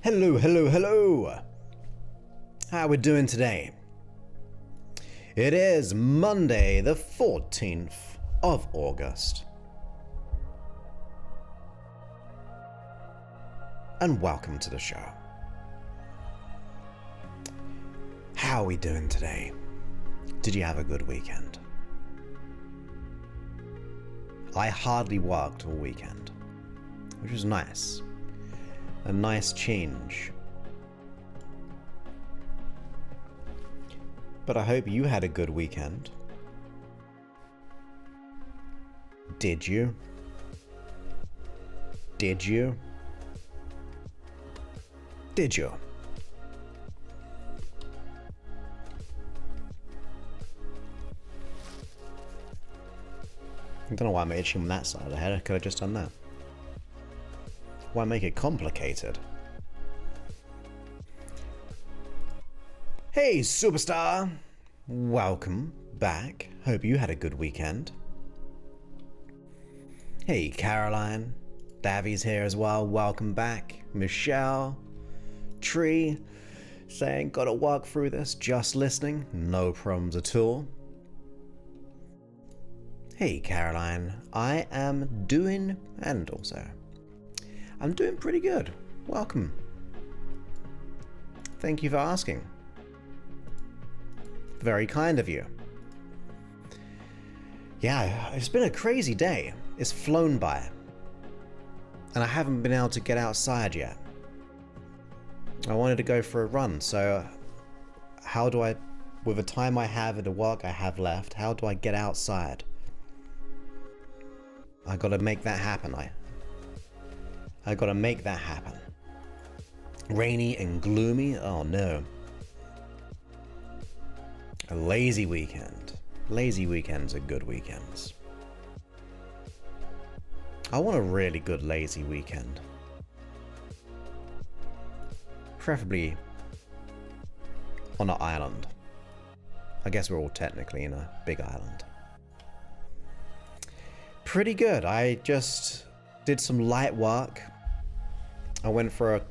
Hello, hello, hello! How we doing today? It is Monday the 14th of August. And welcome to the show. How are we doing today? Did you have a good weekend? I hardly worked all weekend, which was nice. A nice change. But I hope you had a good weekend. Did you? Did you? Did you? I don't know why I'm itching on that side of the head. I could have just done that. Why make it complicated? Hey, superstar! Welcome back. Hope you had a good weekend. Hey, Caroline. Davi's here as well. Welcome back. Michelle. Tree. Saying, gotta walk through this. Just listening. No problems at all. Hey, Caroline. I am doing, and also, I'm doing pretty good. Welcome. Thank you for asking. Very kind of you. Yeah, it's been a crazy day. It's flown by. And I haven't been able to get outside yet. I wanted to go for a run, so how do I, with the time I have and the work I have left, how do I get outside? I gotta make that happen. I gotta make that happen. Rainy and gloomy? Oh no. A lazy weekend. Lazy weekends are good weekends. I want a really good lazy weekend. Preferably on an island. I guess we're all technically in a big island. Pretty good. I just did some light work. I went for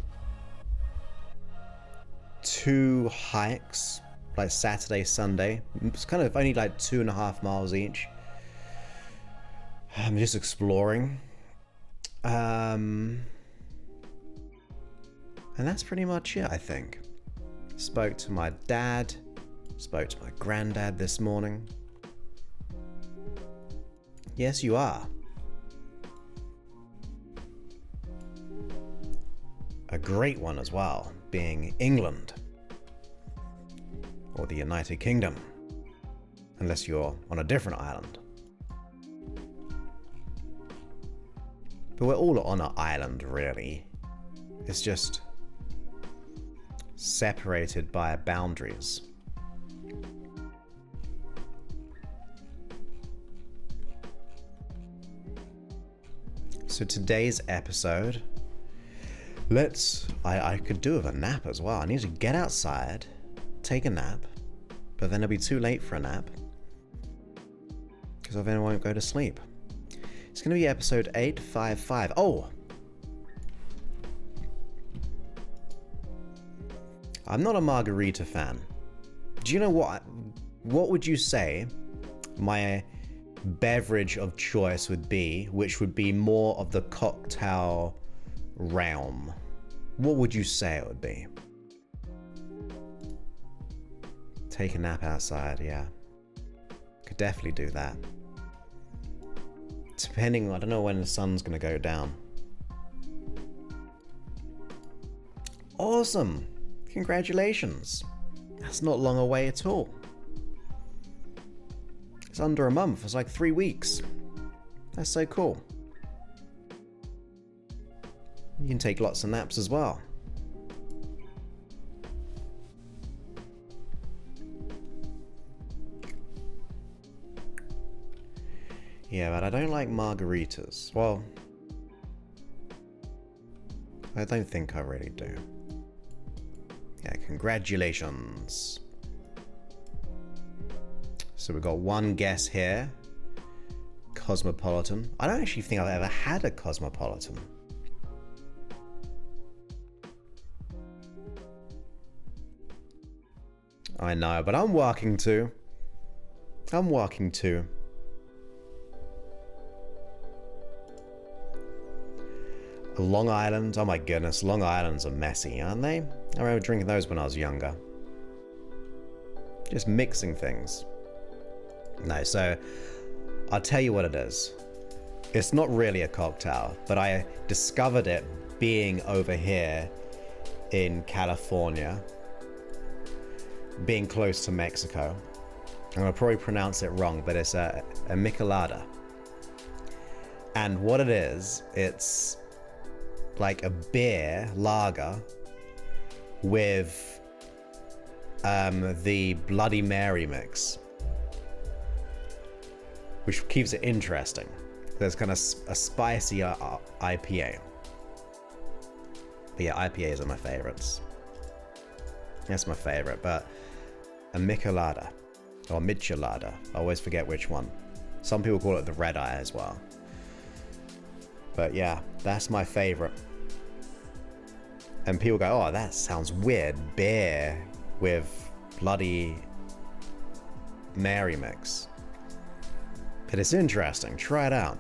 2 hikes, like Saturday, Sunday. It's kind of only like 2.5 miles each. I'm just exploring. And that's pretty much it, I think. Spoke to my dad. Spoke to my granddad this morning. Yes, you are. A great one as well, being England. Or the United Kingdom. Unless you're on a different island. But we're all on an island, really. It's just separated by boundaries. So today's episode, I could do with a nap as well. I need to get outside, take a nap, but then it'll be too late for a nap because I then won't go to sleep. It's going to be episode 855. Oh! I'm not a margarita fan. Do you know what? What would you say my beverage of choice would be, which would be more of the cocktail realm? What would you say it would be? Take a nap outside, yeah. Could definitely do that. Depending, I don't know when the sun's gonna go down. Awesome! Congratulations! That's not long away at all. It's under a month. It's like 3 weeks. That's so cool. You can take lots of naps as well. Yeah, but I don't like margaritas. Well, I don't think I really do. Yeah, congratulations. So we've got one guess here. Cosmopolitan. I don't actually think I've ever had a Cosmopolitan. I know, but I'm working too. I'm working too. Long Island, oh my goodness, Long Islands are messy, aren't they? I remember drinking those when I was younger. Just mixing things. No, so I'll tell you what it is. It's not really a cocktail, but I discovered it being over here in California, being close to Mexico. I'm gonna probably pronounce it wrong, but it's a michelada. And what it is, it's like a beer lager with the Bloody Mary mix, which keeps it interesting. There's kind of a spicy IPA. But yeah, IPAs are my favorites. That's my favorite, but a michelada or michelada, I always forget which one. Some people call it the red eye as well. But yeah, that's my favorite. And people go, oh, that sounds weird. Beer with Bloody Mary mix. But it's interesting. Try it out.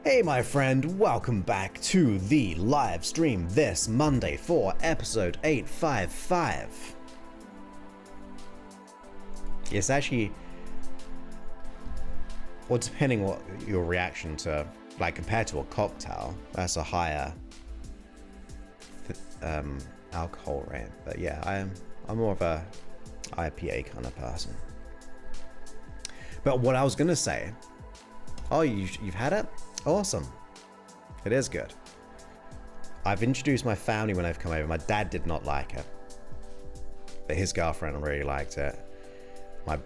Hey, my friend. Welcome back to the live stream this Monday for episode 855. It's actually... well, depending what your reaction to, like, compared to a cocktail, that's a higher alcohol rate. But yeah, I'm more of a IPA kind of person. But what I was gonna say, oh, you've had it? Awesome. It is good. I've introduced my family when they've come over. My dad did not like it, but his girlfriend really liked it. My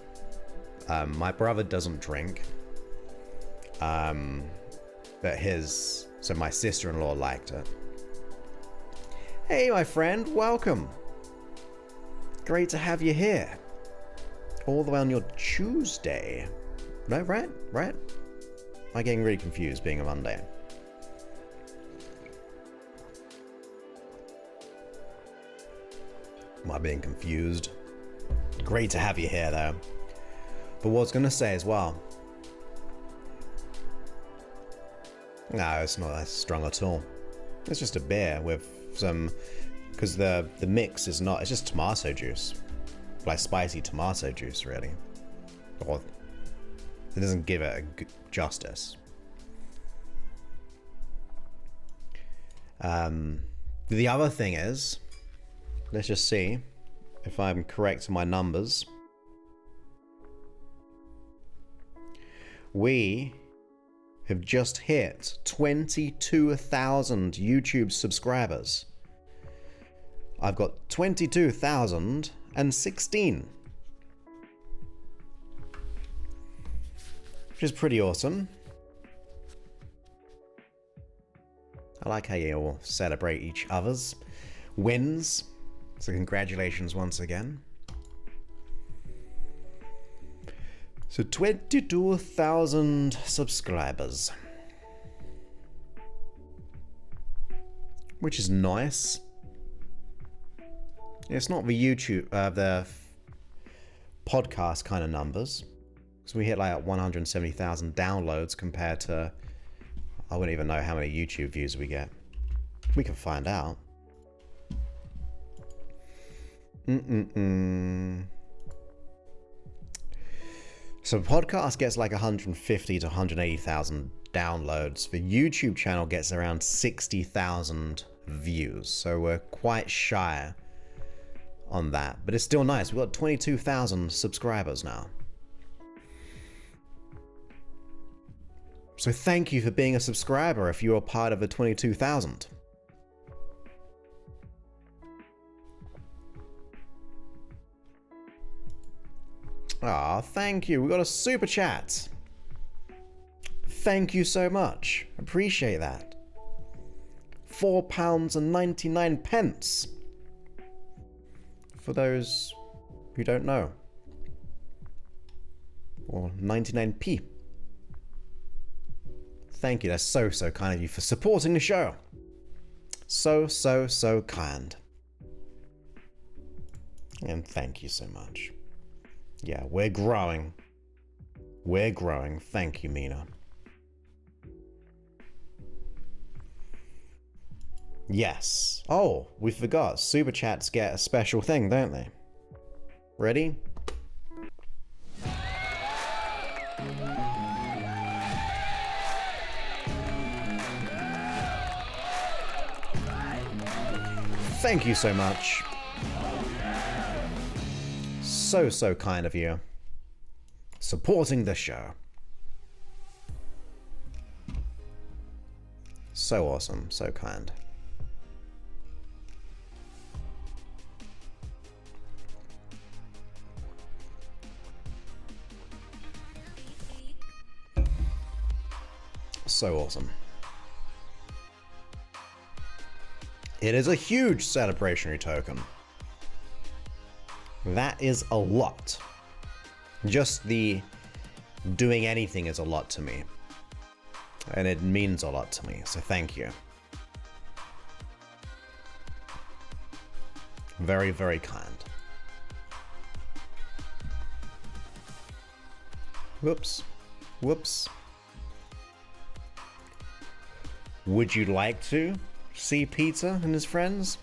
brother doesn't drink. But so my sister-in-law liked it. Hey, my friend, welcome. Great to have you here. All the way on your Tuesday. No, right? Am I getting really confused being a Monday? Am I being confused? Great to have you here, though. But what I was going to say as well, no, it's not that strong at all. It's just a beer with some, because the mix is not, it's just tomato juice. Like spicy tomato juice, really. Or it doesn't give it a justice. The other thing is, let's just see if I'm correct in my numbers. We have just hit 22,000 YouTube subscribers. I've got 22,016, which is pretty awesome. I like how you all celebrate each other's wins. So congratulations once again. So 22,000 subscribers, which is nice. It's not the YouTube, the podcast kind of numbers, because we hit like 170,000 downloads compared to, I wouldn't even know how many YouTube views we get. We can find out. So podcast gets like 150 to 180,000 downloads. The YouTube channel gets around 60,000 views. So we're quite shy on that. But it's still nice. We've got 22,000 subscribers now. So thank you for being a subscriber if you're part of the 22,000. Ah, thank you. We got a super chat. Thank you so much. Appreciate that. £4.99. For those who don't know. Or 99p. Thank you. That's so kind of you for supporting the show. So, so, so kind. And thank you so much. Yeah, we're growing. We're growing. Thank you, Mina. Yes. Oh, we forgot. Super chats get a special thing, don't they? Ready? Thank you so much. So, so kind of you. Supporting the show. So awesome, so kind. So awesome. It is a huge celebrationary token. That is a lot. Just the doing anything is a lot to me. And it means a lot to me, so thank you. Very, very kind. Whoops. Whoops. Would you like to see Peter and his friends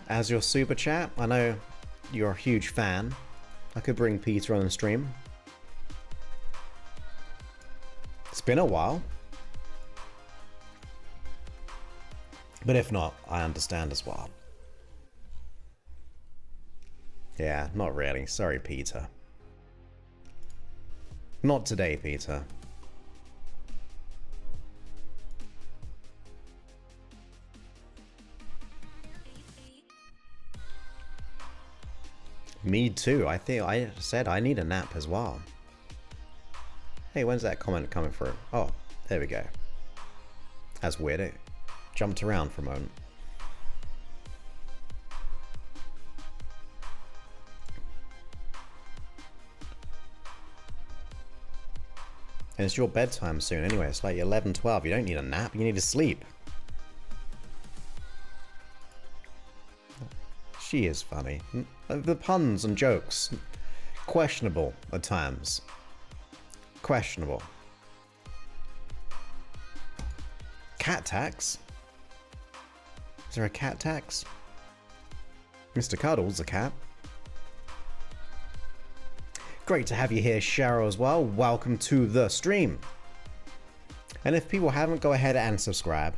as your super chat? I know you're a huge fan. I could bring Peter on the stream. It's been a while. But if not, I understand as well. Yeah, not really. Sorry, Peter. Not today, Peter. Me too. I think I said I need a nap as well. Hey, when's that comment coming through? Oh, there we go. That's weird. It jumped around for a moment. And it's your bedtime soon anyway. It's like 11, 12. You don't need a nap. You need to sleep. She is funny. The puns and jokes. Questionable at times. Questionable. Cat tax? Is there a cat tax? Mr. Cuddle's a cat. Great to have you here, Cheryl, as well. Welcome to the stream. And if people haven't, go ahead and subscribe.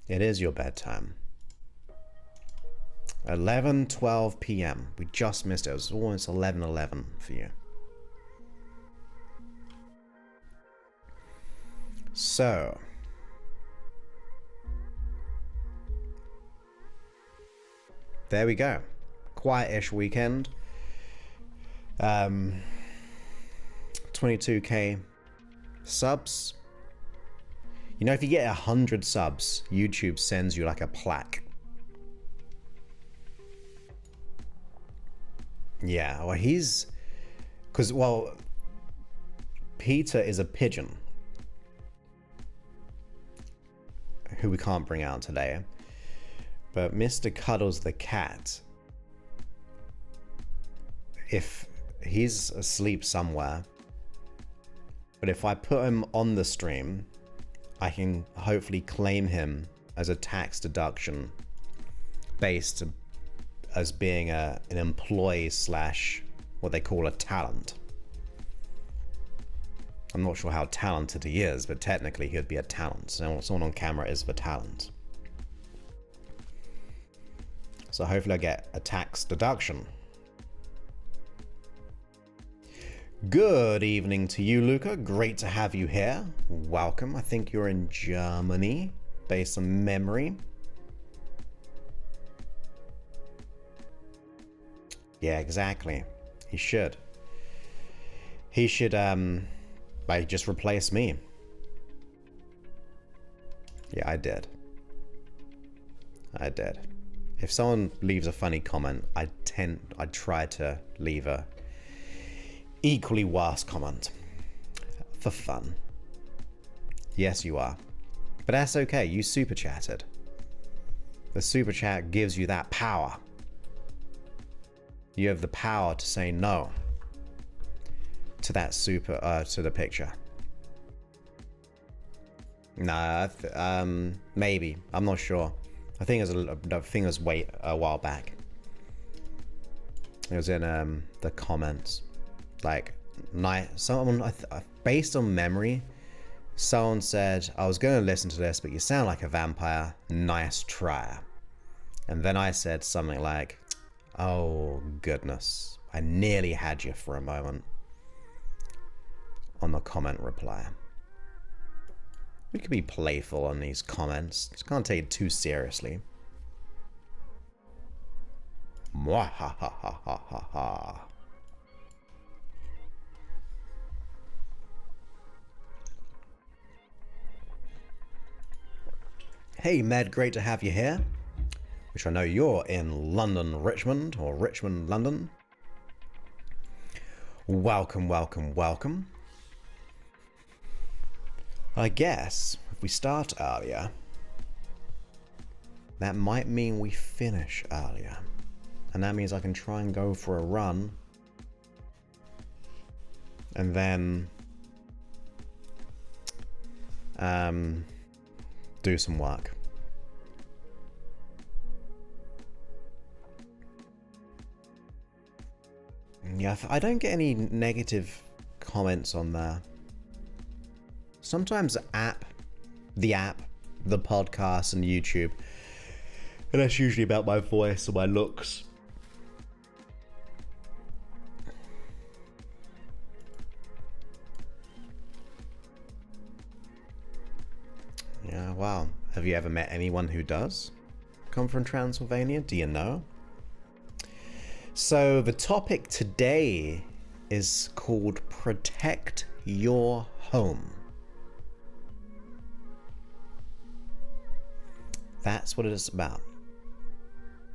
It is your bedtime. 11:12 p.m. We just missed it. It was almost 11:11 for you. So. There we go. Quiet-ish weekend. 22k subs. You know, if you get 100 subs, YouTube sends you like a plaque. Yeah, well, he's... Because, well, Peter is a pigeon. Who we can't bring out today. But Mr. Cuddles the cat... If he's asleep somewhere, but if I put him on the stream, I can hopefully claim him as a tax deduction based as being an employee slash what they call a talent. I'm not sure how talented he is, but technically he'd be a talent. So someone on camera is the talent. So hopefully I get a tax deduction. Good evening to you, Luca. Great to have you here. Welcome. I think you're in Germany, based on memory. Yeah, exactly. He should. He should, just replace me. Yeah, I did. I did. If someone leaves a funny comment, I try to leave a equally worse comment. For fun. Yes, you are. But that's okay, you super chatted. The super chat gives you that power. You have the power to say no to that to the picture. Nah, maybe. I'm not sure. I think it was a while back. It was in the comments. Like, someone, based on memory, someone said, I was going to listen to this, but you sound like a vampire. Nice try. And then I said something like, oh, goodness. I nearly had you for a moment. On the comment reply. We could be playful on these comments. Just can't take it too seriously. Mwahahahaha. Hey Med, great to have you here. Which I know you're in London, Richmond, or Richmond, London. Welcome, welcome, welcome. I guess if we start earlier, that might mean we finish earlier. And that means I can try and go for a run. And then do some work. Yeah, I don't get any negative comments on there. Sometimes the podcast and YouTube, and that's usually about my voice or my looks. Yeah, wow. Have you ever met anyone who does come from Transylvania? Do you know? So the topic today is called Protect Your Home. That's what it is about.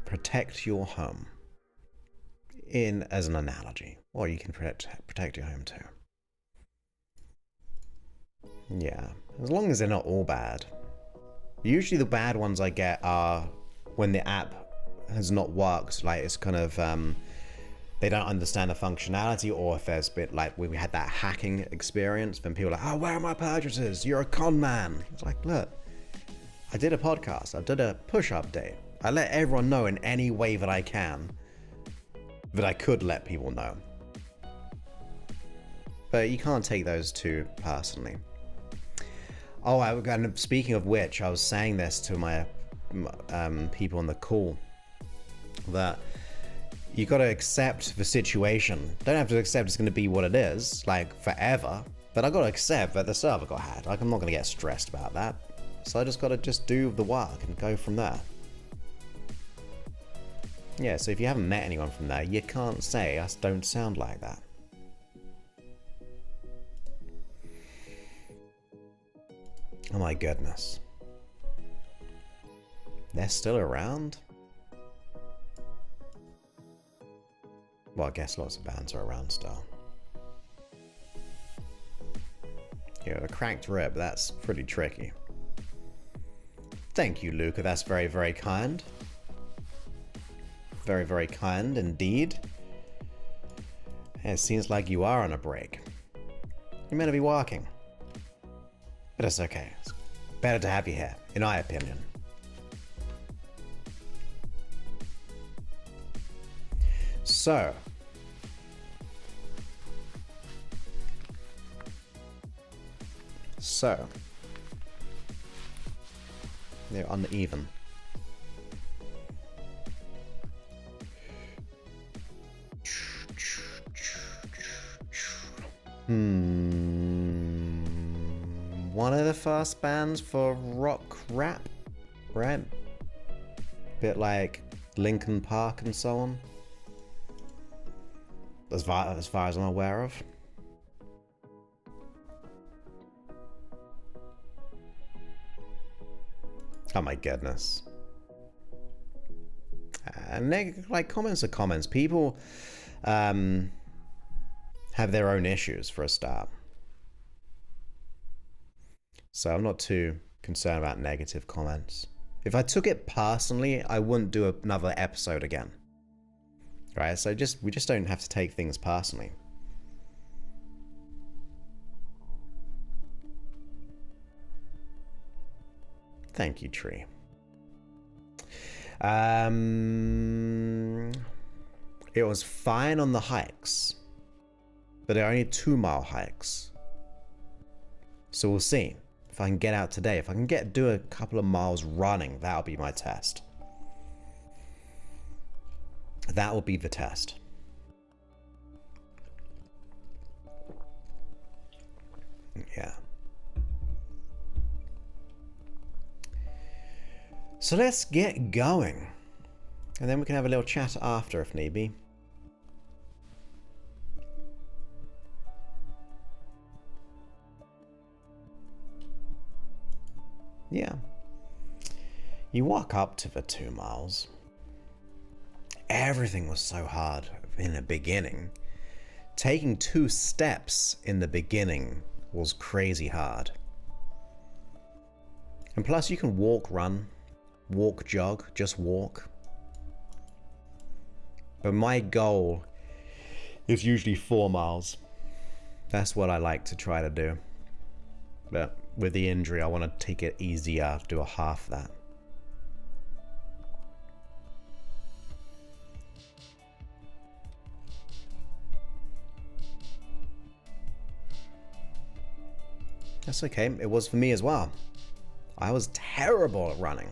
Protect your home. As an analogy. Or you can protect your home too. Yeah. As long as they're not all bad. Usually the bad ones I get are when the app has not worked. Like it's kind of they don't understand the functionality, or if there's a bit like when we had that hacking experience, then people are like, oh, where are my purchases? You're a con man. It's like, look. I did a podcast, I did a push update. I let everyone know in any way that I can that I could let people know. But you can't take those too personally. Oh, and speaking of which, I was saying this to my people on the call, that you got to accept the situation. Don't have to accept it's going to be what it is, like forever, but I got to accept that the server got hacked. Like, I'm not going to get stressed about that. So I just got to do the work and go from there. Yeah, so if you haven't met anyone from there, you can't say us don't sound like that. Oh my goodness. They're still around? Well, I guess lots of bands are around still. Yeah, a cracked rib, that's pretty tricky. Thank you, Luca. That's very, very kind. Very, very kind indeed. It seems like you are on a break. You're meant to be walking. But it's okay. It's better to have you here, in my opinion. So. They're uneven. One of the first bands for rock rap, right? Bit like Linkin Park and so on. As far as I'm aware of. Oh my goodness. And like comments are comments. People have have their own issues for a start. So I'm not too concerned about negative comments. If I took it personally, I wouldn't do another episode again. Right? So we just don't have to take things personally. Thank you, Tree. It was fine on the hikes, but they're only 2-mile hikes. So we'll see if I can get out today. If I can do a couple of miles running, that'll be my test. That will be the test. Yeah. So let's get going. And then we can have a little chat after if need be. Yeah. You walk up to the 2 miles. Everything was so hard in the beginning. Taking 2 steps in the beginning was crazy hard. And plus you can walk, run, walk, jog, just walk. But my goal is usually 4 miles. That's what I like to try to do. But with the injury, I want to take it easier, do a half that. That's okay. It was for me as well. I was terrible at running.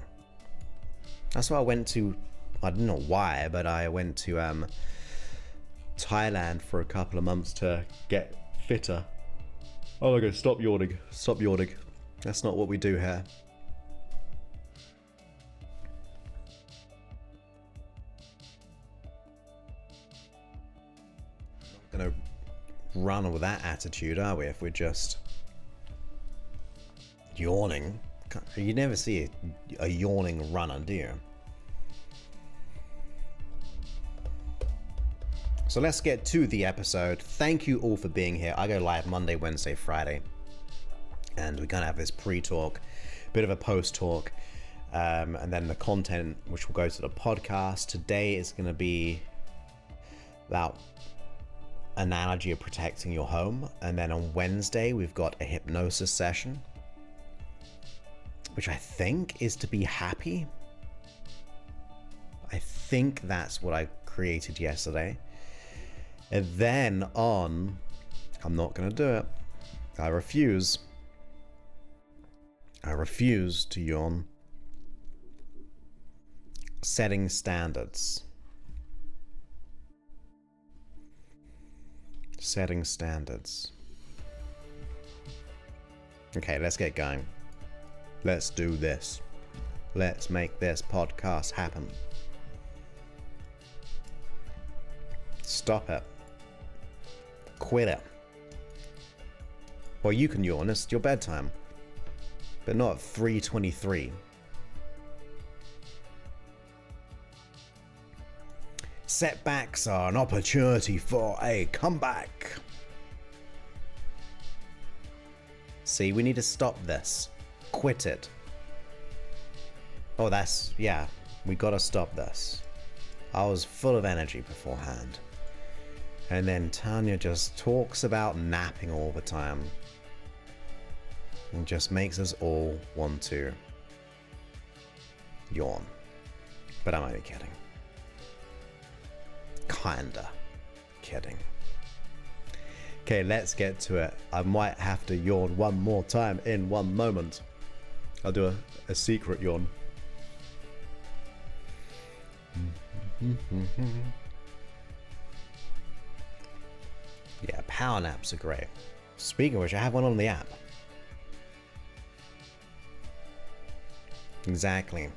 That's why I went to, I don't know why, but I went to Thailand for a couple of months to get fitter. Oh my god, stop yawning. Stop yawning. That's not what we do here. Not gonna run with that attitude, are we, if we're just yawning? You never see a yawning runner, do you? So let's get to the episode. Thank you all for being here. I go live Monday, Wednesday, Friday. And we're going to have this pre-talk, bit of a post-talk, and then the content, which will go to the podcast. Today is going to be about analogy of protecting your home. And then on Wednesday, we've got a hypnosis session, which I think is to be happy. I think that's what I created yesterday. And then on, I'm not going to do it. I refuse. I refuse to yawn. Setting standards. Setting standards. Okay, let's get going. Let's do this. Let's make this podcast happen. Stop it. Quit it. Well, you can yawn. It's your bedtime. But not at 3:23. Setbacks are an opportunity for a comeback. See, we need to stop this. Quit it. Oh, yeah, we gotta stop this. I was full of energy beforehand. And then Tanya just talks about napping all the time. And just makes us all want to yawn. But I'm only kidding. Kinda kidding. Okay, let's get to it. I might have to yawn one more time in one moment. I'll do a secret yawn. Yeah, power naps are great. Speaking of which, I have one on the app. Exactly.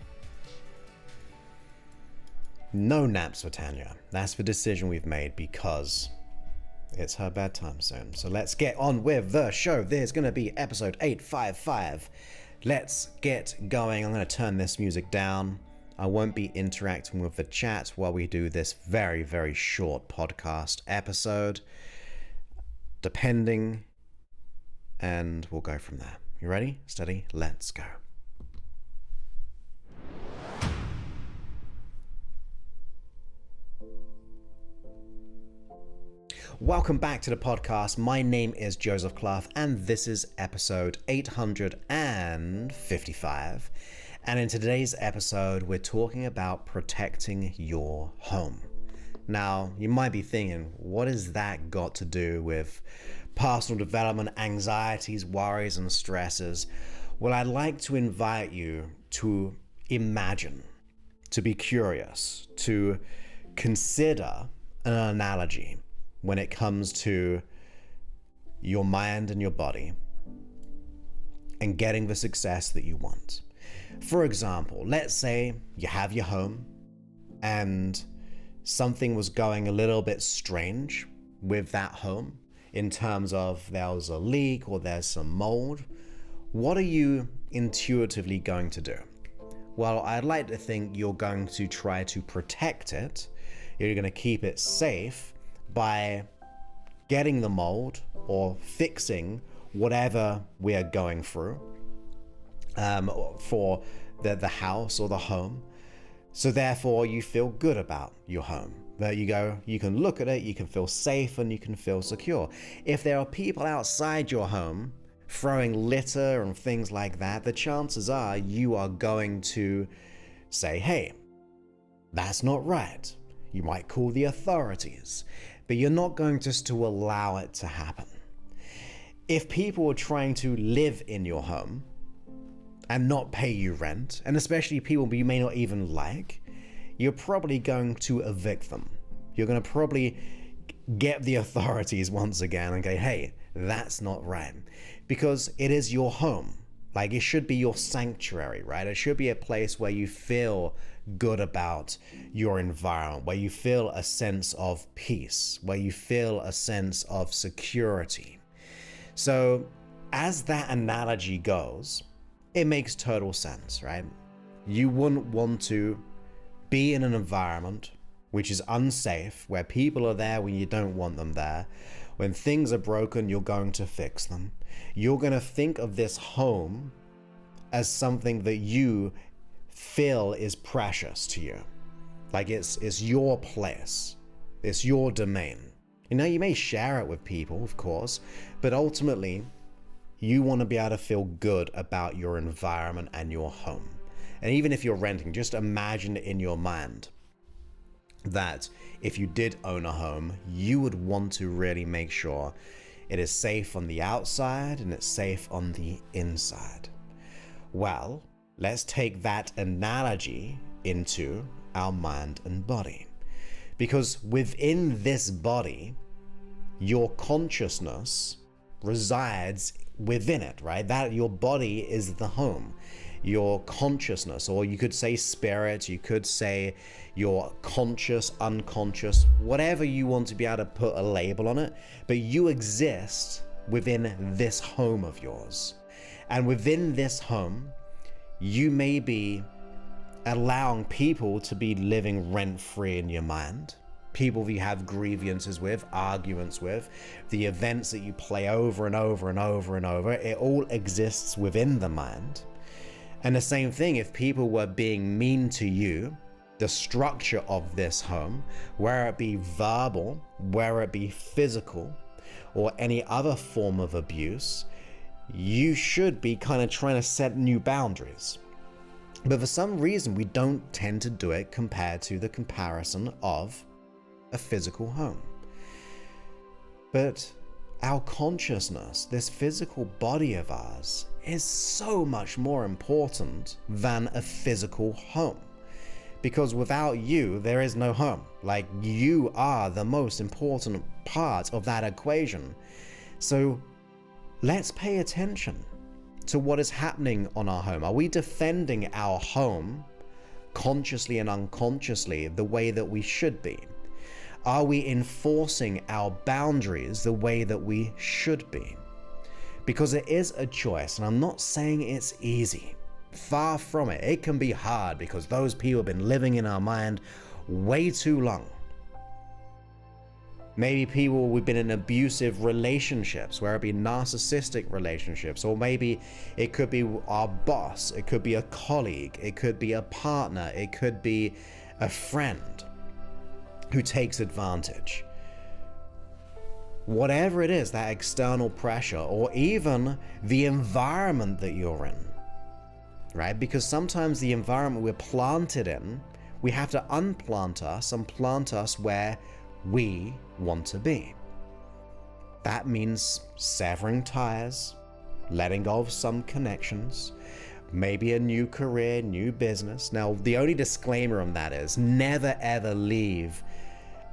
No naps for Tanya. That's the decision we've made because it's her bedtime soon. So let's get on with the show. There's going to be episode 855. Let's get going. I'm going to turn this music down. I won't be interacting with the chat while we do this very, very short podcast episode. depending, and we'll go from there. You ready? Steady? Let's go. Welcome back to the podcast. My name is Joseph Clough, and this is episode 855. And in today's episode, we're talking about protecting your home. Now, you might be thinking, what has that got to do with personal development, anxieties, worries, and stresses? Well, I'd like to invite you to imagine, to be curious, to consider an analogy when it comes to your mind and your body and getting the success that you want. For example, let's say you have your home and something was going a little bit strange with that home in terms of there was a leak or there's some mold. What are you intuitively going to do? Well, I'd like to think you're going to try to protect it. You're going to keep it safe by getting the mold or fixing whatever we are going through for the house or the home. So therefore you feel good about your home. That you can look at it, you can feel safe, and you can feel secure. If there are people outside your home throwing litter and things like that, the chances are you are going to say, hey, that's not right. You might call the authorities, but you're not going just to allow it to happen. If people are trying to live in your home and not pay you rent, and especially people you may not even like, you're probably going to evict them. You're going to probably get the authorities once again and go, hey, that's not right. Because it is your home. Like, it should be your sanctuary, right? It should be a place where you feel good about your environment, where you feel a sense of peace, where you feel a sense of security. So as that analogy goes, it makes total sense, right? You wouldn't want to be in an environment which is unsafe, where people are there when you don't want them there. When things are broken, you're going to fix them. You're going to think of this home as something that you feel is precious to you. Like it's your place. It's your domain. You know, you may share it with people, of course, but ultimately, you want to be able to feel good about your environment and your home. And even if you're renting, just imagine in your mind that if you did own a home, you would want to really make sure it is safe on the outside and it's safe on the inside. Well, let's take that analogy into our mind and body. Because within this body, your consciousness resides within it, right? That your body is the home. Your consciousness, or you could say spirit, you could say your conscious, unconscious, whatever you want to be able to put a label on it, but you exist within this home of yours. And within this home, you may be allowing people to be living rent-free in your mind. People that you have grievances with, arguments with, the events that you play over and over and over and over, it all exists within the mind. And the same thing, if people were being mean to you, the structure of this home, whether it be verbal, whether it be physical, or any other form of abuse, you should be kind of trying to set new boundaries. But for some reason, we don't tend to do it compared to the comparison of a physical home. But our consciousness, this physical body of ours, is so much more important than a physical home. Because without you, there is no home. Like, you are the most important part of that equation. So let's pay attention to what is happening on our home. Are we defending our home consciously and unconsciously the way that we should be? Are we enforcing our boundaries the way that we should be? Because it is a choice, and I'm not saying it's easy. Far from it. It can be hard because those people have been living in our mind way too long. Maybe people we've been in abusive relationships, where it be narcissistic relationships, or maybe it could be our boss, it could be a colleague, it could be a partner, it could be a friend who takes advantage. Whatever it is, that external pressure, or even the environment that you're in, right? Because sometimes the environment we're planted in, we have to unplant us and plant us where we want to be. That means severing ties, letting go of some connections, maybe a new career, new business. Now, the only disclaimer on that is never ever leave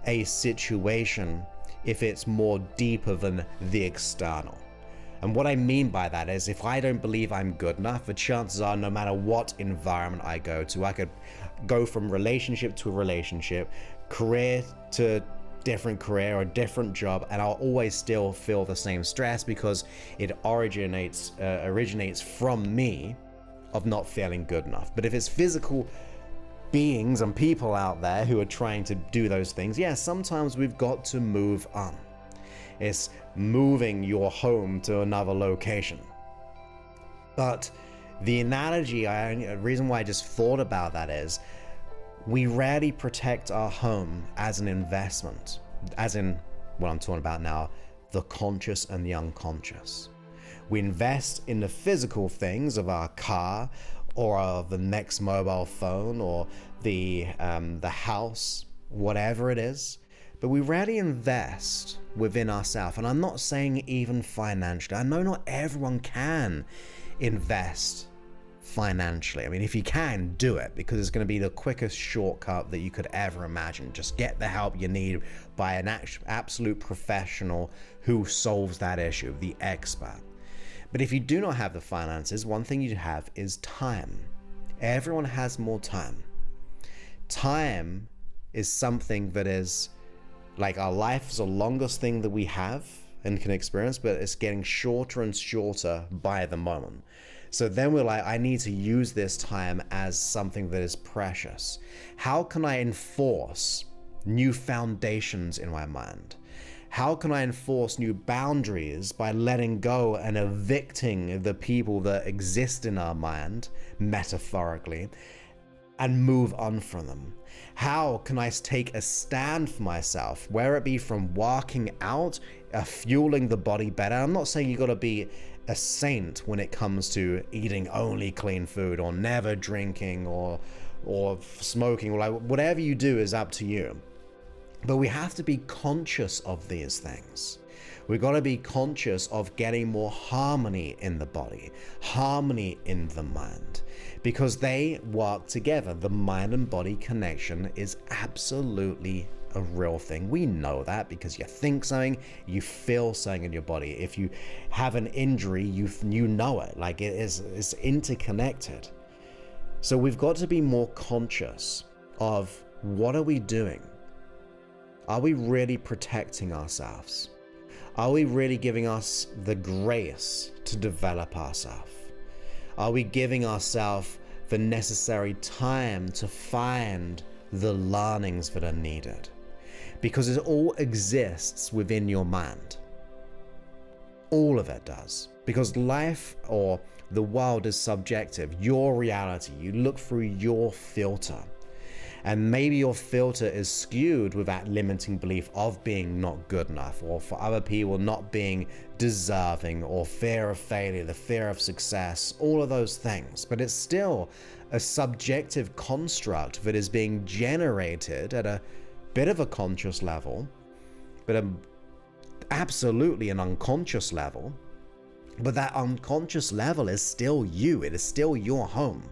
a situation if it's more deeper than the external. And what I mean by that is, if I don't believe I'm good enough, the chances are no matter what environment I go to, I could go from relationship to relationship, career to different career or different job, and I'll always still feel the same stress because it originates from me of not feeling good enough. But if it's physical beings and people out there who are trying to do those things, yeah, sometimes we've got to move on. It's moving your home to another location. But the analogy, the reason why I just thought about that is, we rarely protect our home as an investment, as in what I'm talking about now, the conscious and the unconscious. We invest in the physical things of our car, or of the next mobile phone, or the house, whatever it is, but we rarely invest within ourselves. And I'm not saying even financially. I know not everyone can invest financially. I mean, if you can, do it, because it's going to be the quickest shortcut that you could ever imagine. Just get the help you need by an absolute professional who solves that issue, the expert. But if you do not have the finances, one thing you have is time. Everyone has more time. Time is something that is like our life is the longest thing that we have and can experience, but it's getting shorter and shorter by the moment. So then we're like, I need to use this time as something that is precious. How can I enforce new foundations in my mind? How can I enforce new boundaries by letting go and evicting the people that exist in our mind, metaphorically, and move on from them? How can I take a stand for myself, where it be from walking out, fueling the body better? I'm not saying you got to be a saint when it comes to eating only clean food, or never drinking, or smoking, or like whatever you do is up to you. But we have to be conscious of these things. We've got to be conscious of getting more harmony in the body, harmony in the mind, because they work together. The mind and body connection is absolutely a real thing. We know that because you think something, you feel something in your body. If you have an injury, you know it. Like it's interconnected. So we've got to be more conscious of, what are we doing? Are we really protecting ourselves? Are we really giving us the grace to develop ourselves? Are we giving ourselves the necessary time to find the learnings that are needed? Because it all exists within your mind. All of it does. Because life, or the world, is subjective. Your reality, you look through your filter. And maybe your filter is skewed with that limiting belief of being not good enough, or for other people not being deserving, or fear of failure, the fear of success, all of those things. But it's still a subjective construct that is being generated at a bit of a conscious level, but absolutely an unconscious level. But that unconscious level is still you. It is still your home.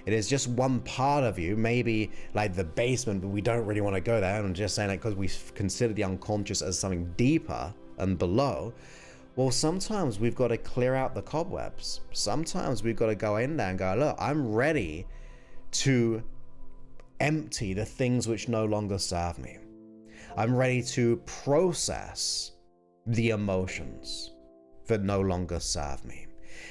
It is just one part of you, maybe like the basement, but we don't really want to go there. I'm just saying that because we consider the unconscious as something deeper and below. Well, sometimes we've got to clear out the cobwebs. Sometimes we've got to go in there and go, look, I'm ready to empty the things which no longer serve me. I'm ready to process the emotions that no longer serve me.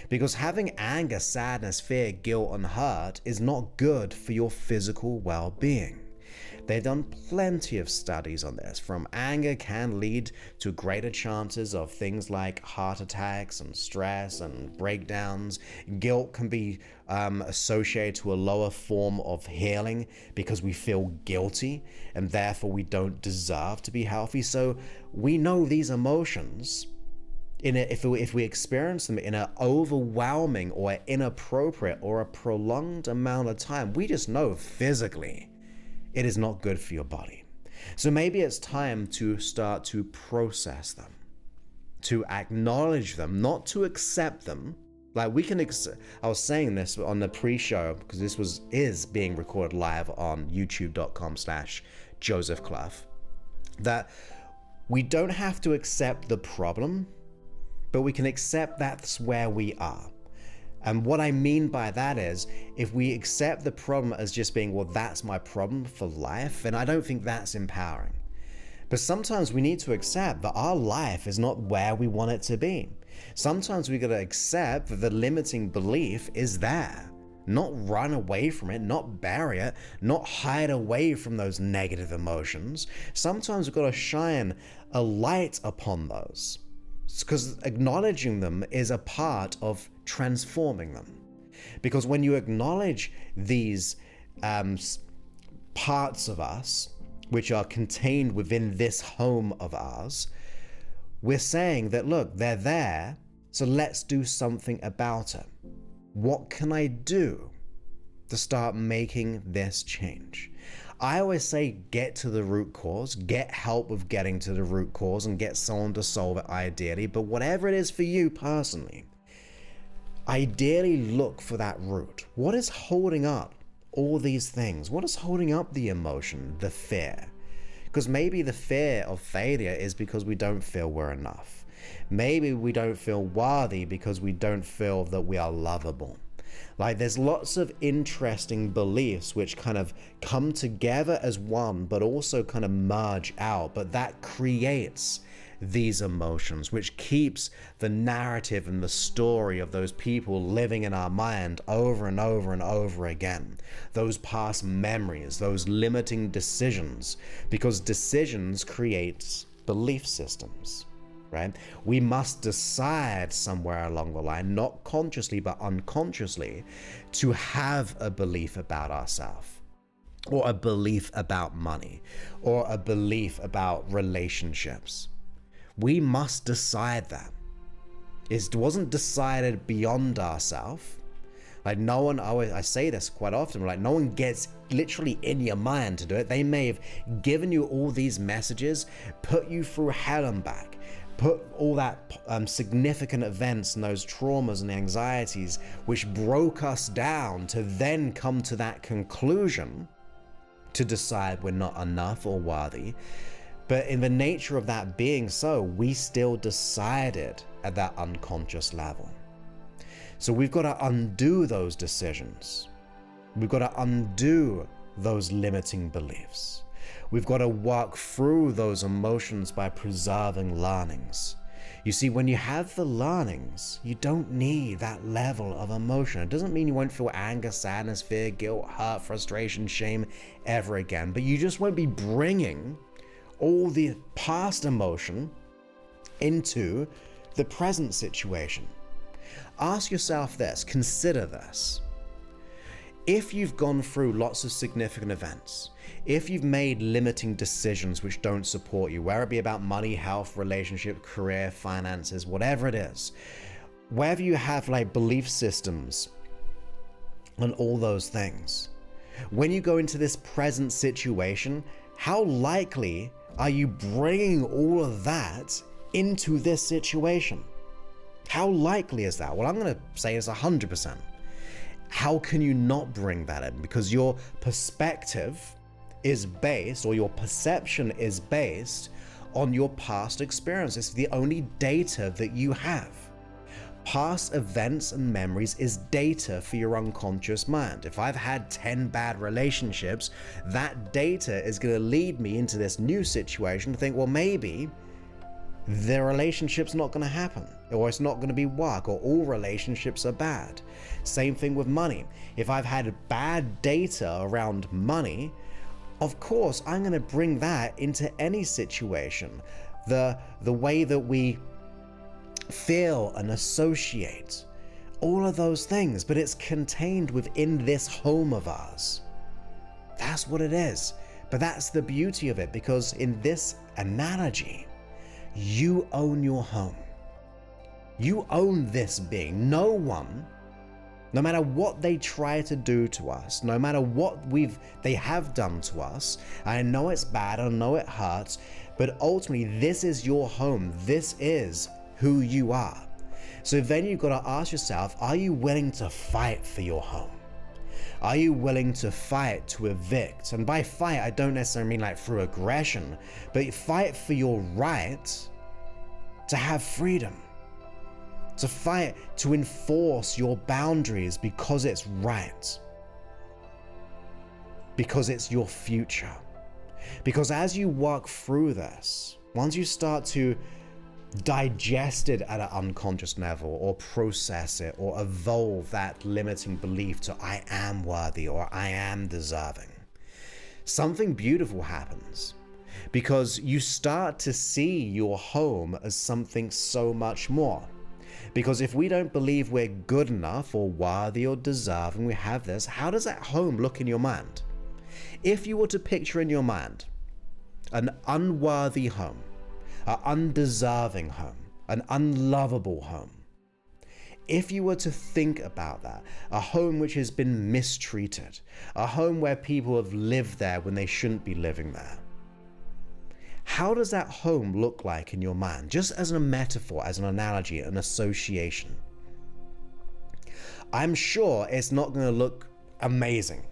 Because having anger, sadness, fear, guilt, and hurt is not good for your physical well-being. They've done plenty of studies on this. From anger can lead to greater chances of things like heart attacks and stress and breakdowns. Guilt can be associated to a lower form of healing because we feel guilty and therefore we don't deserve to be healthy. So we know these emotions, if we experience them in an overwhelming or inappropriate or a prolonged amount of time, we just know physically it is not good for your body. So maybe it's time to start to process them, to acknowledge them, not to accept them. Like we can, I was saying this on the pre-show because this is being recorded live on youtube.com/Joseph Clough, that we don't have to accept the problem, but we can accept that's where we are. And what I mean by that is, if we accept the problem as just being, well, that's my problem for life, and I don't think that's empowering. But sometimes we need to accept that our life is not where we want it to be. Sometimes we got to accept that the limiting belief is there. Not run away from it, not bury it, not hide away from those negative emotions. Sometimes we've got to shine a light upon those, because acknowledging them is a part of transforming them. Because when you acknowledge these parts of us, which are contained within this home of ours, we're saying that, look, they're there, so let's do something about it. What can I do to start making this change? I always say get to the root cause, get help with getting to the root cause and get someone to solve it ideally, but whatever it is for you personally, ideally look for that root. What is holding up all these things? What is holding up the emotion, the fear? Because maybe the fear of failure is because we don't feel we're enough. Maybe we don't feel worthy because we don't feel that we are lovable. Like there's lots of interesting beliefs which kind of come together as one, but also kind of merge out. But that creates these emotions, which keeps the narrative and the story of those people living in our mind over and over and over again. Those past memories, those limiting decisions, because decisions create belief systems. Right? We must decide somewhere along the line, not consciously but unconsciously, to have a belief about ourselves, or a belief about money, or a belief about relationships. We must decide that. It wasn't decided beyond ourselves. Like no one, I say this quite often, like no one gets literally in your mind to do it. They may have given you all these messages, put you through hell and back, put all that significant events and those traumas and anxieties which broke us down to then come to that conclusion to decide we're not enough or worthy. But in the nature of that being so, we still decided at that unconscious level. So we've got to undo those decisions. We've got to undo those limiting beliefs. We've got to work through those emotions by preserving learnings. You see, when you have the learnings, you don't need that level of emotion. It doesn't mean you won't feel anger, sadness, fear, guilt, hurt, frustration, shame ever again, but you just won't be bringing all the past emotion into the present situation. Ask yourself this, consider this. If you've gone through lots of significant events, if you've made limiting decisions which don't support you, whether it be about money, health, relationship, career, finances, whatever it is, wherever you have like belief systems and all those things, when you go into this present situation, how likely are you bringing all of that into this situation? How likely is that? Well, I'm going to say it's 100%. How can you not bring that in? Because your perspective is based, or your perception is based on your past experience. It's the only data that you have. Past events and memories is data for your unconscious mind. If I've had 10 bad relationships, that data is going to lead me into this new situation to think, well, maybe the relationship's not going to happen, or it's not going to be work, or all relationships are bad. Same thing with money. If I've had bad data around money, of course, I'm going to bring that into any situation. The way that we feel and associate, all of those things, but it's contained within this home of ours. That's what it is. But that's the beauty of it, because in this analogy, you own your home. You own this being. No one, no matter what they try to do to us, no matter what they have done to us, I know it's bad, I know it hurts, but ultimately this is your home. This is who you are. So then you've got to ask yourself, are you willing to fight for your home? Are you willing to fight to evict? And by fight, I don't necessarily mean like through aggression, but fight for your right to have freedom. To fight to enforce your boundaries because it's right. Because it's your future. Because as you work through this, once you start to digest it at an unconscious level, or process it, or evolve that limiting belief to I am worthy or I am deserving, something beautiful happens, because you start to see your home as something so much more. Because if we don't believe we're good enough or worthy or deserving, we have this, how does that home look in your mind? If you were to picture in your mind an unworthy home, an undeserving home, an unlovable home. If you were to think about that, a home which has been mistreated, a home where people have lived there when they shouldn't be living there, how does that home look like in your mind? Just as a metaphor, as an analogy, an association. I'm sure it's not going to look amazing.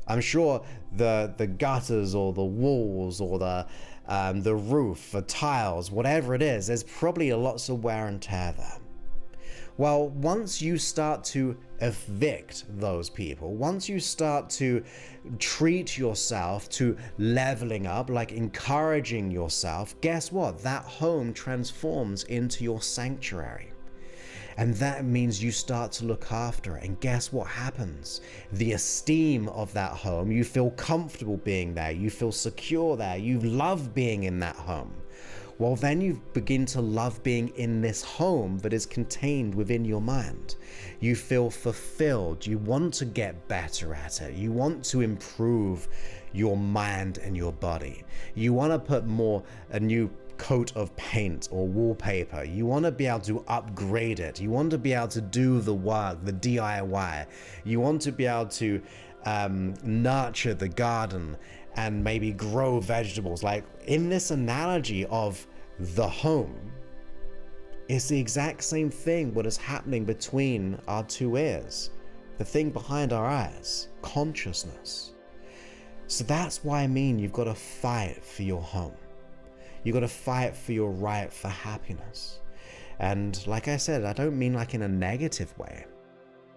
I'm sure the gutters or the walls or the roof, the tiles, whatever it is, there's probably lots of wear and tear there. Well, once you start to evict those people, once you start to treat yourself to leveling up, like encouraging yourself, guess what? That home transforms into your sanctuary. And that means you start to look after it. And guess what happens? The esteem of that home, you feel comfortable being there, you feel secure there, you love being in that home. Well, then you begin to love being in this home that is contained within your mind. You feel fulfilled, you want to get better at it, you want to improve your mind and your body. You want to put a new coat of paint or wallpaper. You want to be able to upgrade it. You want to be able to do the work, the DIY. You want to be able to nurture the garden and maybe grow vegetables. Like in this analogy of the home, it's the exact same thing what is happening between our two ears, the thing behind our eyes, consciousness. So that's why I mean you've got to fight for your home. You got to fight for your right for happiness. And like I said, I don't mean like in a negative way.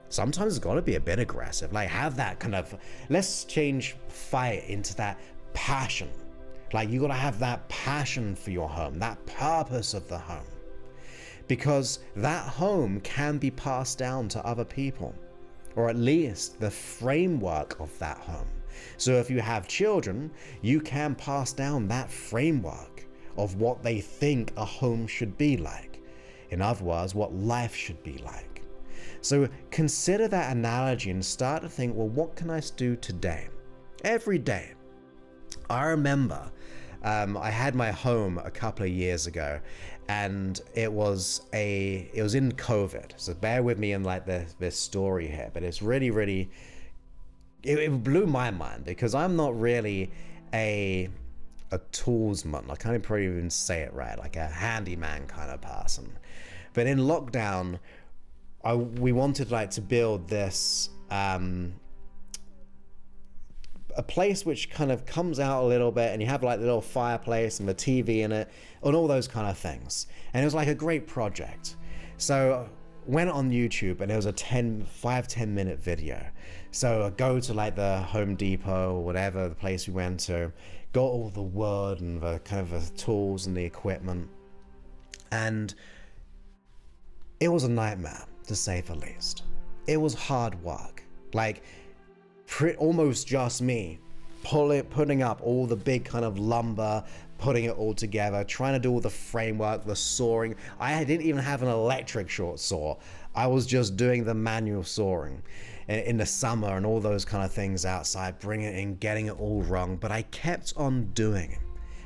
Sometimes it's got to be a bit aggressive. Like have that kind of, let's change fight into that passion. Like you got to have that passion for your home, that purpose of the home. Because that home can be passed down to other people, or at least the framework of that home. So if you have children, you can pass down that framework of what they think a home should be like. In other words, what life should be like. So consider that analogy and start to think, well, what can I do today? Every day. I remember I had my home a couple of years ago, and it was in COVID. So bear with me in like this story here, but it's really, it blew my mind because I'm not really a toolsman. I can't probably even say it right, like a handyman kind of person. But in lockdown, we wanted like to build this a place which kind of comes out a little bit, and you have like the little fireplace and the TV in it and all those kind of things. And it was like a great project. So went on YouTube and it was a 5-10 minute video. So I go to like the Home Depot or whatever the place we went to, got all the wood and the kind of the tools and the equipment, and it was a nightmare to say the least. It was hard work, like almost just me putting up all the big kind of lumber, putting it all together, trying to do all the framework, the sawing. I didn't even have an electric short saw. I was just doing the manual sawing in the summer and all those kind of things outside, bringing it in, getting it all wrong. But I kept on doing it.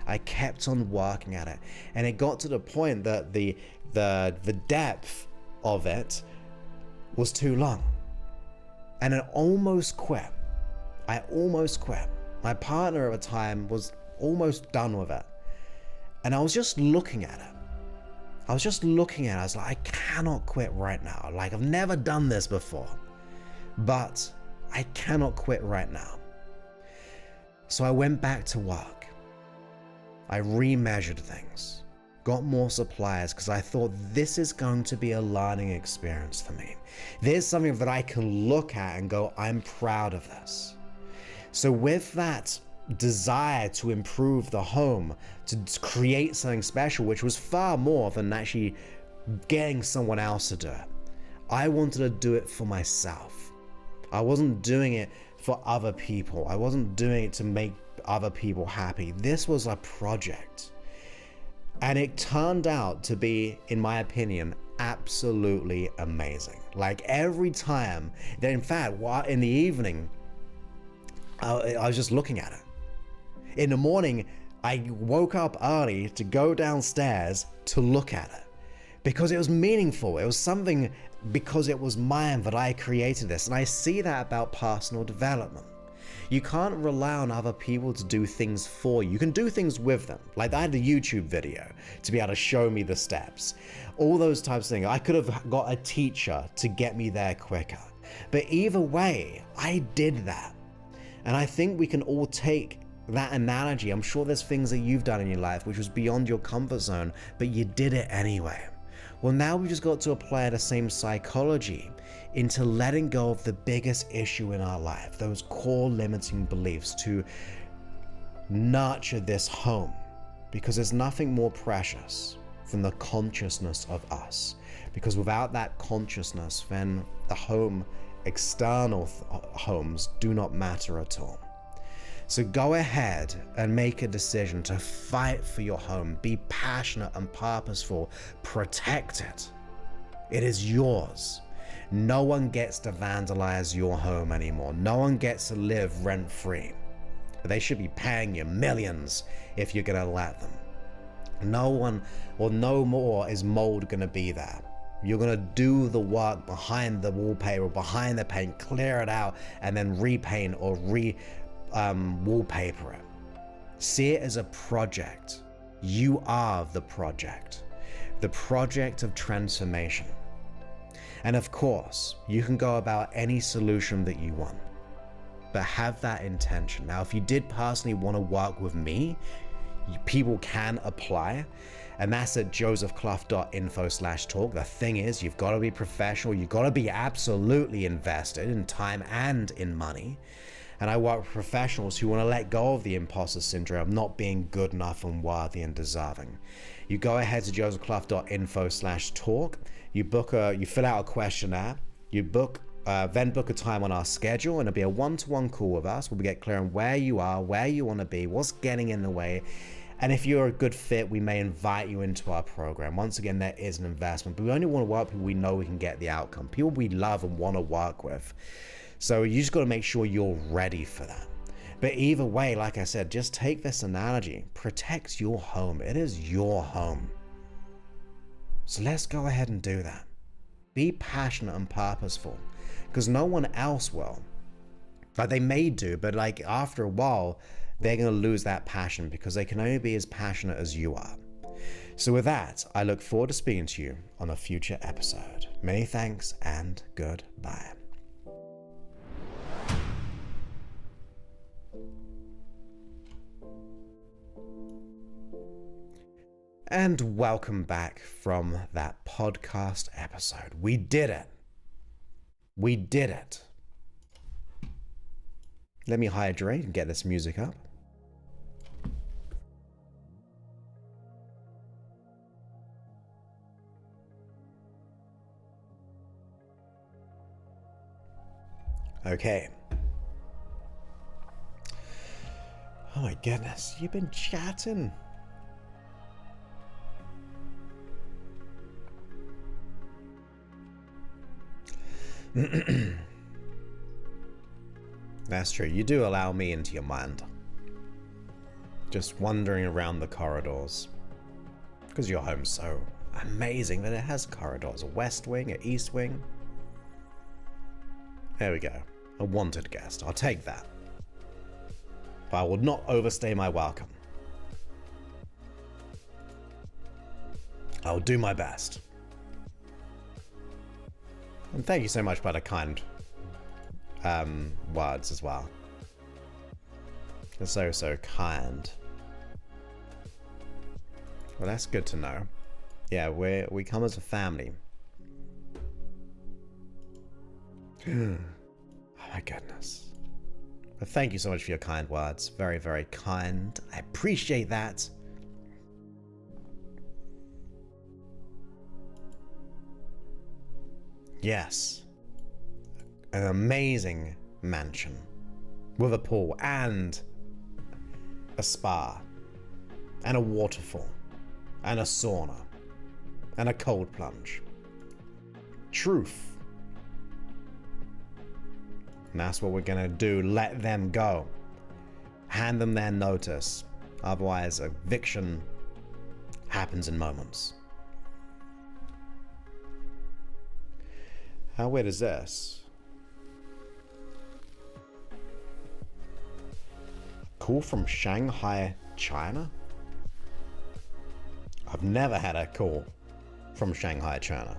I kept on working at it. And it got to the point that the depth of it was too long. And I almost quit. My partner at the time was almost done with it. And I was just looking at it. I was like, I cannot quit right now. Like, I've never done this before, but I cannot quit right now. So I went back to work. I remeasured things, got more suppliers, because I thought this is going to be a learning experience for me. There's something that I can look at and go, I'm proud of this. So with that desire to improve the home, to create something special, which was far more than actually getting someone else to do it, I wanted to do it for myself. I wasn't doing it for other people. I wasn't doing it to make other people happy. This was a project. And it turned out to be, in my opinion, absolutely amazing. Like, every time that, in fact, in the evening, I was just looking at it. In the morning, I woke up early to go downstairs to look at it because it was meaningful. It was something, because it was mine, that I created this. And I see that about personal development. You can't rely on other people to do things for you. You can do things with them. Like, I had a YouTube video to be able to show me the steps. All those types of things. I could have got a teacher to get me there quicker. But either way, I did that. And I think we can all take that analogy. I'm sure there's things that you've done in your life which was beyond your comfort zone, but you did it anyway. Well, now we've just got to apply the same psychology into letting go of the biggest issue in our life, those core limiting beliefs, to nurture this home, because there's nothing more precious than the consciousness of us. Because without that consciousness, then the home, external homes, do not matter at all. So go ahead and make a decision to fight for your home. Be passionate and purposeful. Protect it. It is yours. No one gets to vandalize your home anymore. No one gets to live rent-free. They should be paying you millions if you're gonna let them. No one, or no more, is mold gonna be there. You're gonna do the work behind the wallpaper, behind the paint, clear it out, and then repaint or wallpaper it. See it as a project. You are the project of transformation. And of course, you can go about any solution that you want, but have that intention. Now, if you did personally want to work with me, people can apply, and that's at josephclough.info/talk. The thing is, you've got to be professional. You've got to be absolutely invested in time and in money. And I work with professionals who want to let go of the imposter syndrome, not being good enough and worthy and deserving. You go ahead to josephclough.info/talk. You fill out a questionnaire. You then book a time on our schedule, and it'll be a one-to-one call with us where we get clear on where you are, where you want to be, what's getting in the way. And if you're a good fit, we may invite you into our program. Once again, there is an investment, but we only want to work with people we know we can get the outcome, people we love and want to work with. So you just got to make sure you're ready for that. But either way, like I said, just take this analogy. Protect your home. It is your home. So let's go ahead and do that. Be passionate and purposeful, because no one else will. Like, they may do, but like after a while, they're going to lose that passion because they can only be as passionate as you are. So with that, I look forward to speaking to you on a future episode. Many thanks and goodbye. And welcome back from that podcast episode. We did it. We did it. Let me hydrate and get this music up. Okay. Oh my goodness, you've been chatting. That's true. You do allow me into your mind. Just wandering around the corridors. Because your home's so amazing that it has corridors. A west wing, an east wing. There we go. A wanted guest. I'll take that. But I will not overstay my welcome. I'll do my best. And thank you so much for the kind words as well. You're so kind. Well, that's good to know. Yeah, we come as a family. Oh my goodness. But thank you so much for your kind words. Very, very kind. I appreciate that. Yes. An amazing mansion. With a pool and a spa. And a waterfall. And a sauna. And a cold plunge. Truth. And that's what we're gonna do. Let them go. Hand them their notice. Otherwise, eviction happens in moments. How weird is this? Call from Shanghai, China? I've never had a call from Shanghai, China.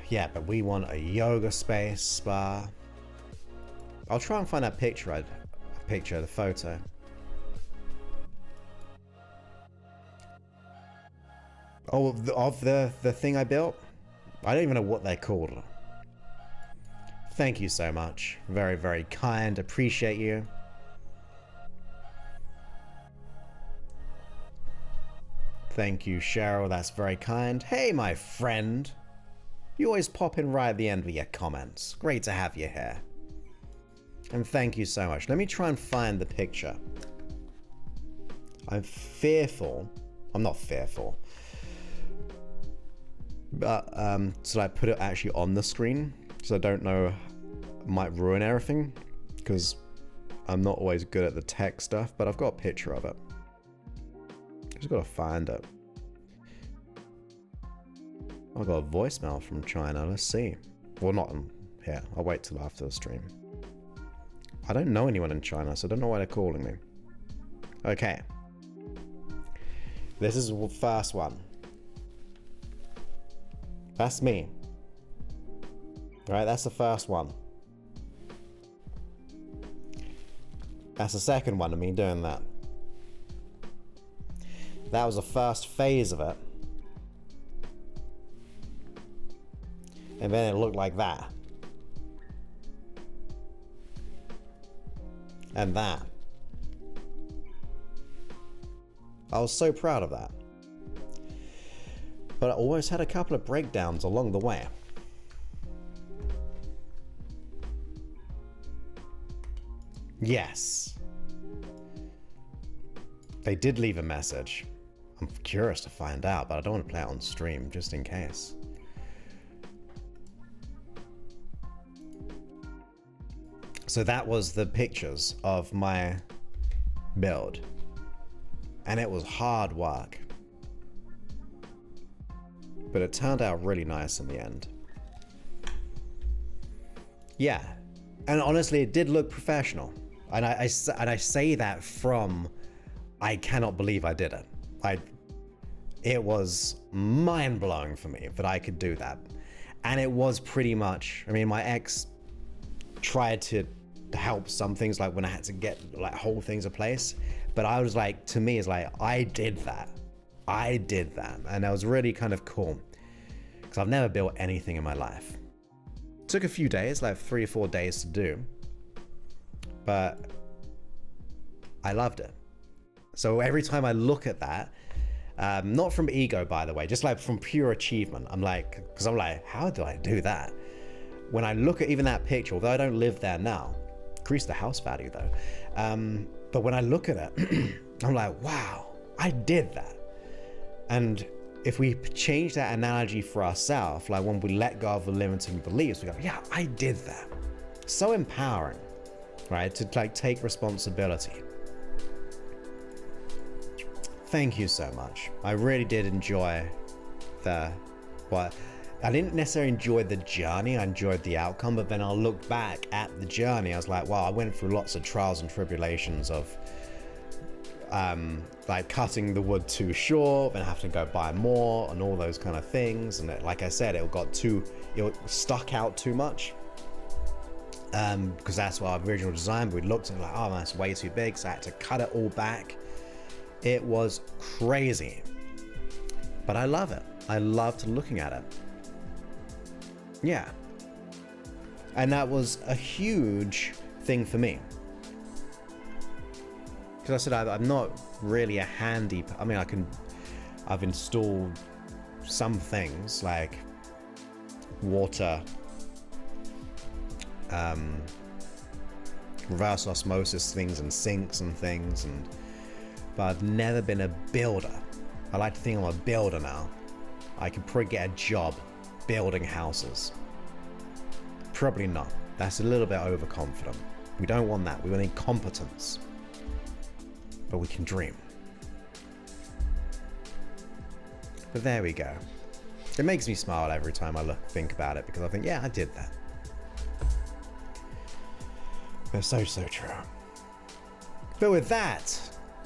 Yeah, but we want a yoga space, spa. I'll try and find that picture, the photo. Oh, of the thing I built? I don't even know what they're called. Thank you so much. Very, very kind. Appreciate you. Thank you, Cheryl. That's very kind. Hey, my friend. You always pop in right at the end with your comments. Great to have you here. And thank you so much. Let me try and find the picture. I'm fearful. I'm not fearful. But, so I put it actually on the screen. So I don't know, might ruin everything. Because I'm not always good at the tech stuff. But I've got a picture of it. Just gotta find it. I got a voicemail from China. Let's see. Well, not here. I'll wait till after the stream. I don't know anyone in China, so I don't know why they're calling me. Okay. This is the first one. That's me. Alright, that's the first one. That's the second one of me doing that. That was the first phase of it. And then it looked like that. And that. I was so proud of that. But I always had a couple of breakdowns along the way. Yes. They did leave a message. I'm curious to find out, but I don't want to play it on stream, just in case. So that was the pictures of my build. And it was hard work. But it turned out really nice in the end. Yeah. And honestly, it did look professional. And I say that from, I cannot believe I did it. It was mind-blowing for me that I could do that. And it was pretty much, I mean, my ex tried to help some things, like when I had to get like whole things in place. But I was like, to me, it's like, I did that. I did that. And that was really kind of cool. Because I've never built anything in my life. It took a few days, like 3 or 4 days to do. But I loved it. So every time I look at that, not from ego, by the way, just like from pure achievement, I'm like, because I'm like, how do I do that? when I look at even that picture, although I don't live there now, increased the house value though. But when I look at it, I'm like, wow, I did that. And if we change that analogy for ourselves, like when we let go of the limiting beliefs, we go, yeah, I did that. So empowering, right? To like take responsibility. Thank you so much. I really did enjoy I didn't necessarily enjoy the journey, I enjoyed the outcome, but then I'll look back at the journey, I was like, wow, I went through lots of trials and tribulations of like cutting the wood too short and having to go buy more and all those kind of things. And like I said, it stuck out too much. Because that's what our original design, we looked and like, oh, that's way too big, so I had to cut it all back. It was crazy, but I love it. I loved looking at it. Yeah. And that was a huge thing for me. Because I said, I'm not really a handy, I mean, I've installed some things like water, reverse osmosis things and sinks and things, but I've never been a builder. I like to think I'm a builder now. I could probably get a job building houses. Probably not. That's a little bit overconfident. We don't want that. We want incompetence. But we can dream. But there we go. It makes me smile every time I think about it, because I think, yeah, I did that. But so true. But with that,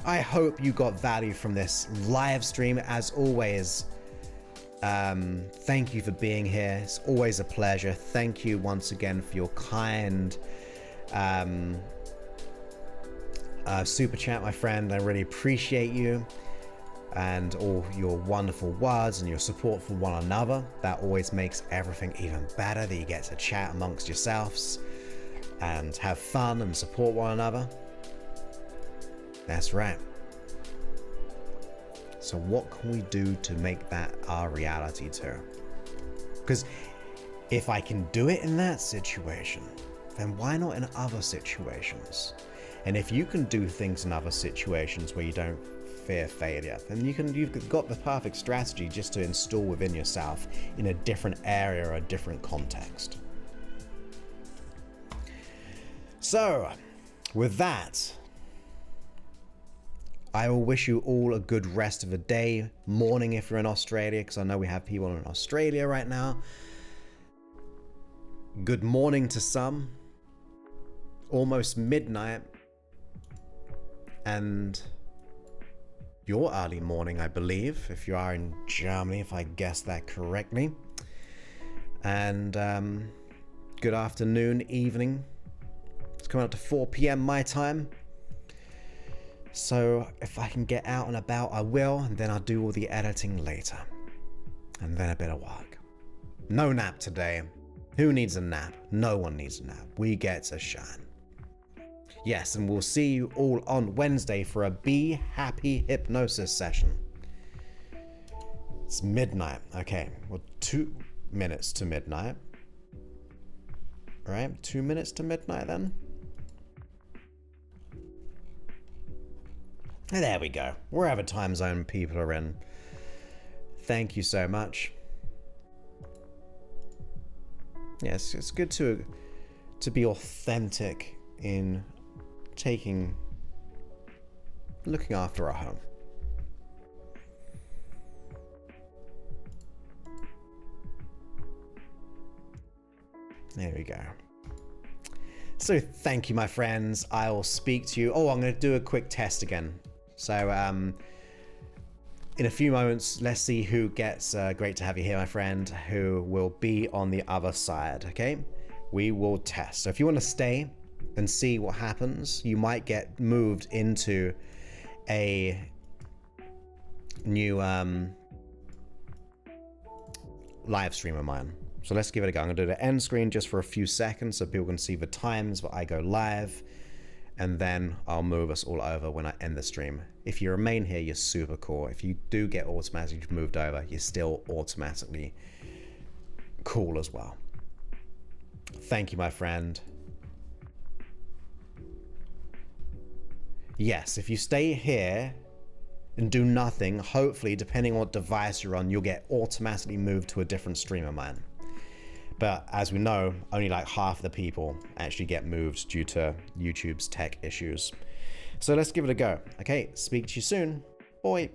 I hope you got value from this live stream. As always, thank you for being here. It's always a pleasure. Thank you once again for your kind super chat, my friend. I really appreciate you and all your wonderful words and your support for one another. That always makes everything even better, that you get to chat amongst yourselves and have fun and support one another. That's right. So what can we do to make that our reality too? Because if I can do it in that situation, then why not in other situations? And if you can do things in other situations where you don't fear failure, then you've got the perfect strategy just to install within yourself in a different area or a different context. So, with that, I will wish you all a good rest of the day, morning if you're in Australia, because I know we have people in Australia right now. Good morning to some. Almost midnight. And your early morning, I believe, if you are in Germany, if I guessed that correctly. And good afternoon, evening. It's coming up to 4 p.m. my time. So if I can get out and about, I will, and then I'll do all the editing later. And then a bit of work. No nap today. Who needs a nap? No one needs a nap. We get to shine. Yes, and we'll see you all on Wednesday for a Be Happy Hypnosis session. It's midnight. Okay, well, 2 minutes to midnight. All right, 2 minutes to midnight then. There we go. Wherever time zone people are in. Thank you so much. Yes, it's good to be authentic in looking after our home. There we go. So thank you, my friends. I'll speak to you. Oh, I'm going to do a quick test again. So in a few moments, let's see who gets, great to have you here, my friend, who will be on the other side, okay? We will test. So if you want to stay and see what happens, you might get moved into a new live stream of mine. So let's give it a go. I'm going to do the end screen just for a few seconds so people can see the times that I go live. And then I'll move us all over when I end the stream. If you remain here, you're super cool. If you do get automatically moved over, you're still automatically cool as well. Thank you, my friend. Yes, if you stay here and do nothing, hopefully, depending on what device you're on, you'll get automatically moved to a different stream of mine. But as we know, only like half of the people actually get moved due to YouTube's tech issues. So let's give it a go. Okay, speak to you soon. Bye.